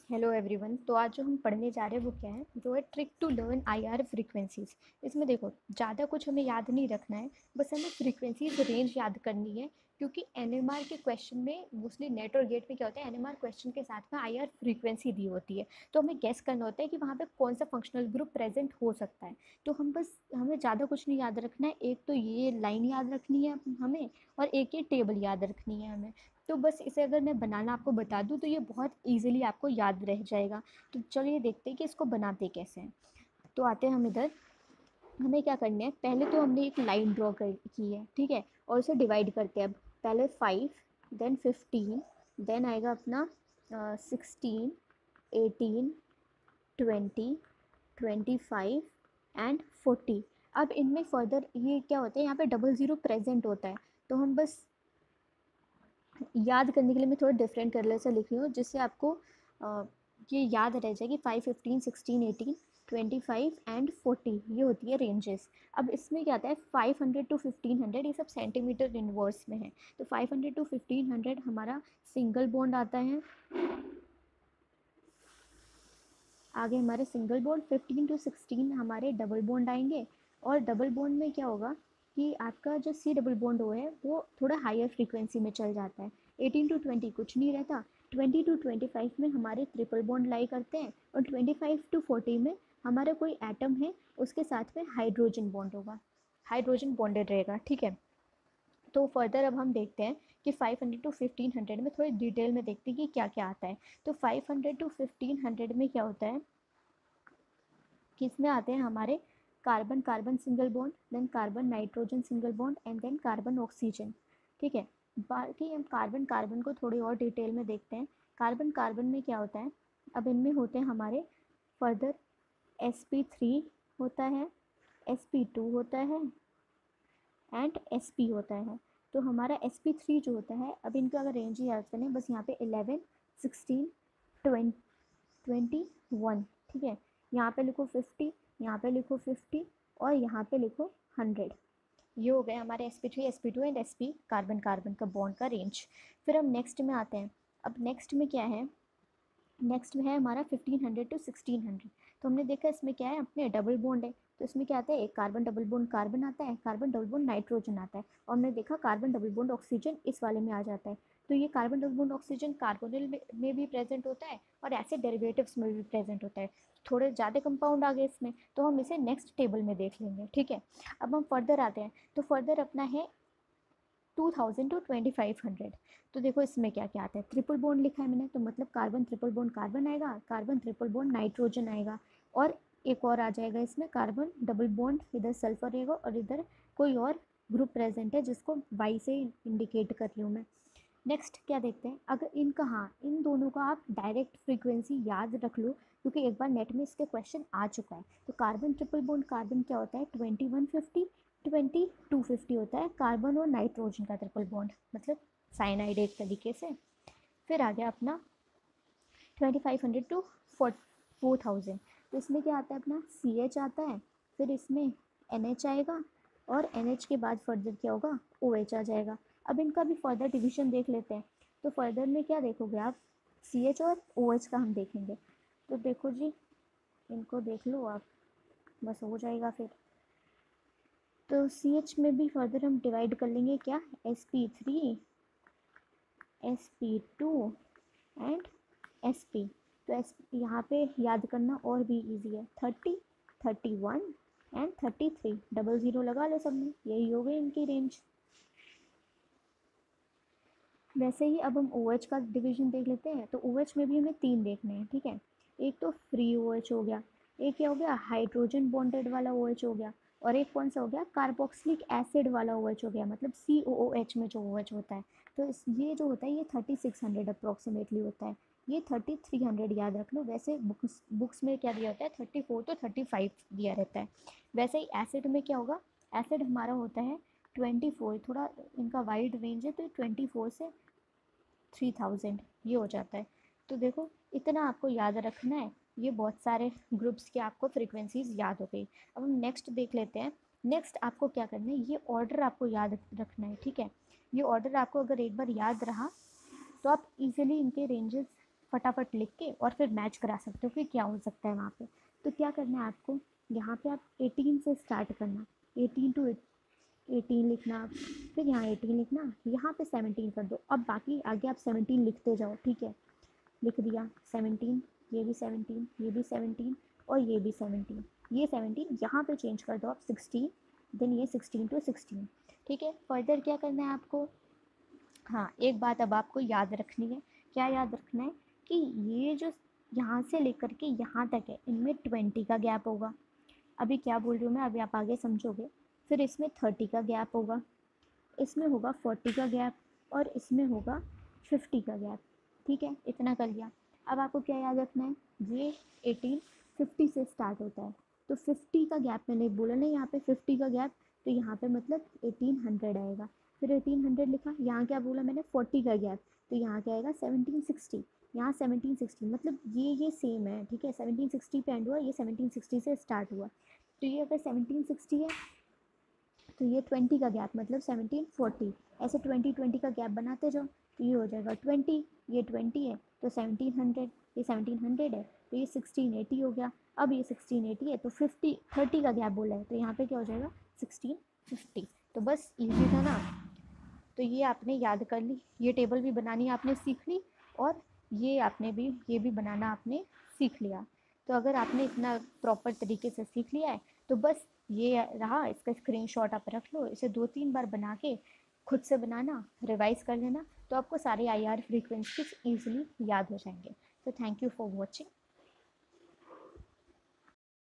Hello everyone. तो आज जो हम पढ़ने जा रहे हैं वो क्या है, जो है trick to learn IR frequencies. इसमें देखो ज़्यादा कुछ हमें याद नहीं रखना है, बस हमें फ्रीक्वेंसीज रेंज याद करनी है। क्योंकि एनएमआर के क्वेश्चन में मोस्टली नेट और गेट में क्या होता है, एनएमआर क्वेश्चन के साथ में आईआर फ्रीक्वेंसी दी होती है। तो हमें गेस करना होता है कि वहाँ पे कौन सा फंक्शनल ग्रुप प्रेजेंट हो सकता है। तो हमें ज़्यादा कुछ नहीं याद रखना है, एक तो ये लाइन याद रखनी है हमें, और एक ये टेबल याद रखनी है हमें। तो बस इसे अगर मैं बनाना आपको बता दूँ तो ये बहुत ईजिली आपको याद रह जाएगा। तो चलिए देखते हैं कि इसको बनाते कैसे हैं। तो आते हैं हम इधर। हमें क्या करना है, पहले तो हमने एक लाइन ड्रॉ कर की है, ठीक है, और उसे डिवाइड करते हैं। अब पहले 5, देन 15, देन आएगा अपना 16, 18, 20, 25 एंड 40। अब इनमें फर्दर ये क्या होता है, यहाँ पे डबल ज़ीरो प्रेजेंट होता है। तो हम बस याद करने के लिए मैं थोड़ा डिफरेंट कलर से लिख रही हूँ, जिससे आपको ये याद रह जाए कि 5, 15, 16, 18, 25 एंड 40 ये होती है रेंजेस। अब इसमें क्या आता है, 500 टू 1500 ये सब सेंटीमीटर इनवर्स में है। तो 500 टू 1500 हमारा सिंगल बॉन्ड आता है। आगे हमारे सिंगल बॉन्ड 15 टू 16 हमारे डबल बॉन्ड आएंगे। और डबल बॉन्ड में क्या होगा कि आपका जो सी डबल बॉन्ड ओ है वो थोड़ा हायर फ्रीक्वेंसी में चल जाता है। 18 टू 20 कुछ नहीं रहता। 20 टू 25 में हमारे ट्रिपल बॉन्ड लाई करते हैं, और 25 टू 40 में हमारा कोई एटम है उसके साथ में हाइड्रोजन बॉन्ड होगा, हाइड्रोजन बॉन्डेड रहेगा, ठीक है। तो फर्दर अब हम देखते हैं कि 500 टू 1500 में थोड़ी डिटेल में देखते हैं कि क्या क्या आता है। तो 500 टू 1500 में क्या होता है कि इसमें आते हैं हमारे carbon carbon single bond, then carbon nitrogen single bond and then carbon oxygen, ठीक है। बाकी हम कार्बन कार्बन को थोड़ी और डिटेल में देखते हैं। कार्बन कार्बन में क्या होता है, अब इनमें होते हैं हमारे फर्दर sp3 होता है, sp2 होता है एंड sp होता है। तो हमारा sp3 जो होता है, अब इनका अगर रेंज याद करें, बस यहाँ पे 11, 16, 21, ठीक है। यहाँ पे लिखो 50, यहाँ पे लिखो 50, और यहाँ पे लिखो 100। ये हो गए हमारे sp3, sp2 and sp carbon carbon का बॉन्ड का रेंज। फिर हम नेक्स्ट में आते हैं। अब नेक्स्ट में क्या है, नेक्स्ट में है हमारा 1500 टू 1600। तो हमने देखा इसमें क्या है, अपने डबल बॉन्ड है। तो इसमें क्या आता है, एक कार्बन डबल बॉन्ड कार्बन आता है, कार्बन डबल बॉन्ड नाइट्रोजन आता है, और हमने देखा कार्बन डबल बॉन्ड ऑक्सीजन इस वाले में आ जाता है। तो ये carbon double bond oxygen carbonyl में भी प्रेजेंट होता है, और ऐसे डेरिवेटिव्स में भी प्रेजेंट होता है। थोड़े ज़्यादा कंपाउंड आ गए इसमें, तो हम इसे नेक्स्ट टेबल में देख लेंगे, ठीक है। अब हम फर्दर आते हैं। तो फर्दर अपना है 2000 टू 2500। तो देखो इसमें क्या क्या आता है, ट्रिपल बॉन्ड लिखा है मैंने, तो मतलब कार्बन ट्रिपल बॉन्ड कार्बन आएगा, कार्बन ट्रिपल बॉन्ड नाइट्रोजन आएगा, और एक और आ जाएगा इसमें कार्बन डबल बॉन्ड, इधर सल्फर रहेगा और इधर कोई और ग्रुप प्रेजेंट है जिसको वाई से इंडिकेट कर रही हूँ मैं। नेक्स्ट क्या देखते हैं, अगर इनका, हाँ, इन दोनों का आप डायरेक्ट फ्रीक्वेंसी याद रख लो, क्योंकि एक बार नेट में इसके क्वेश्चन आ चुका है। तो कार्बन ट्रिपल बॉन्ड कार्बन क्या होता है, 2150, 2250 होता है कार्बन और नाइट्रोजन का ट्रिपल बॉन्ड, मतलब साइनाइड एक तरीके से। फिर आ गया अपना 2500 टू 4000। तो इसमें क्या आता है, अपना CH आता है, फिर इसमें NH आएगा, और NH के बाद फर्दर क्या होगा, OH आ जाएगा। अब इनका भी फर्दर डिवीजन देख लेते हैं। तो फर्दर में क्या देखोगे आप, CH और OH का हम देखेंगे। तो देखो जी, इनको देख लो आप, बस हो जाएगा फिर। तो CH में भी फर्दर हम डिवाइड कर लेंगे क्या, sp3, sp2 एंड sp। तो एस यहाँ पे याद करना और भी इजी है, 30, 31 एंड 33, डबल ज़ीरो लगा लो सब में, यही हो गई इनकी रेंज। वैसे ही अब हम OH का डिवीजन देख लेते हैं। तो OH में भी हमें 3 देखने हैं, ठीक है। एक तो फ्री OH हो गया, एक क्या हो गया, हाइड्रोजन बॉन्डेड वाला OH हो गया, और एक कौन सा हो गया, कार्बोक्सिलिक एसिड वाला OH हो गया, मतलब COOH में जो OH होता है। तो इस ये जो होता है ये 3600 अप्रॉक्सीमेटली होता है, ये 3300 याद रख लो। वैसे बुक्स में क्या दिया होता है, 34 तो 35 दिया रहता है। वैसे ही एसिड में क्या होगा, एसिड हमारा होता है 24, थोड़ा इनका वाइड रेंज है, तो 24 से 3000 ये हो जाता है। तो देखो इतना आपको याद रखना है, ये बहुत सारे ग्रुप्स की आपको फ्रीक्वेंसीज याद हो गई। अब हम नेक्स्ट देख लेते हैं। नेक्स्ट आपको क्या करना है, ये ऑर्डर आपको याद रखना है, ठीक है। ये ऑर्डर आपको अगर एक बार याद रहा तो आप इजीली इनके रेंजेस फटाफट लिख के और फिर मैच करा सकते हो कि क्या हो सकता है वहाँ पे। तो क्या करना है आपको, यहाँ पे आप 18 से स्टार्ट करना, 18 टू 18 लिखना, फिर यहाँ 18 लिखना, यहाँ पे 17 कर दो। अब बाकी आगे आप 17 लिखते जाओ, ठीक है। लिख दिया 17, ये भी 17, ये भी 17 और ये भी 17, ये 17 यहाँ पे चेंज कर दो आप 16, देन ये 16 टू 16, ठीक है। फर्दर क्या करना है आपको, हाँ एक बात अब आपको याद रखनी है। क्या याद रखना है कि ये जो यहाँ से लेकर के यहाँ तक है, इनमें 20 का गैप होगा। अभी क्या बोल रही हूँ मैं, अभी आप आगे समझोगे। फिर इसमें 30 का गैप होगा, इसमें होगा 40 का गैप और इसमें होगा 50 का गैप, ठीक है। इतना कर लिया। अब आपको क्या याद रखना है, ये 18 50 से स्टार्ट होता है, तो 50 का गैप मैंने बोला ना यहाँ पे 50 का गैप, तो यहाँ पे मतलब 1800 आएगा। फिर 1800 लिखा, यहाँ क्या बोला मैंने 40 का गैप, तो यहाँ क्या आएगा 1760, यहाँ 1760 मतलब ये सेम है, ठीक है। 1760 पे एंड हुआ, ये 1760 से स्टार्ट हुआ, तो ये अगर 1760 है तो ये 20 का गैप मतलब 1740, ऐसे 20 का गैप बनाते जाओ, तो ये हो जाएगा 20, ये 20 है तो 1700, ये 1700 है तो ये 1680 हो गया। अब ये 1680 है तो 30 का गैप बोला है, तो यहाँ पे क्या हो जाएगा 1650। तो बस इजी था ना। तो ये आपने याद कर ली, ये टेबल भी बनानी आपने सीख ली, और ये भी बनाना आपने सीख लिया। तो अगर आपने इतना प्रॉपर तरीके से सीख लिया है तो बस ये रहा, इसका स्क्रीनशॉट आप रख लो, इसे 2-3 बार बना के खुद से बनाना, रिवाइज कर लेना, तो आपको सारे IR फ्रीक्वेंसीज ईजिली याद हो जाएंगे। तो थैंक यू फॉर वॉचिंग।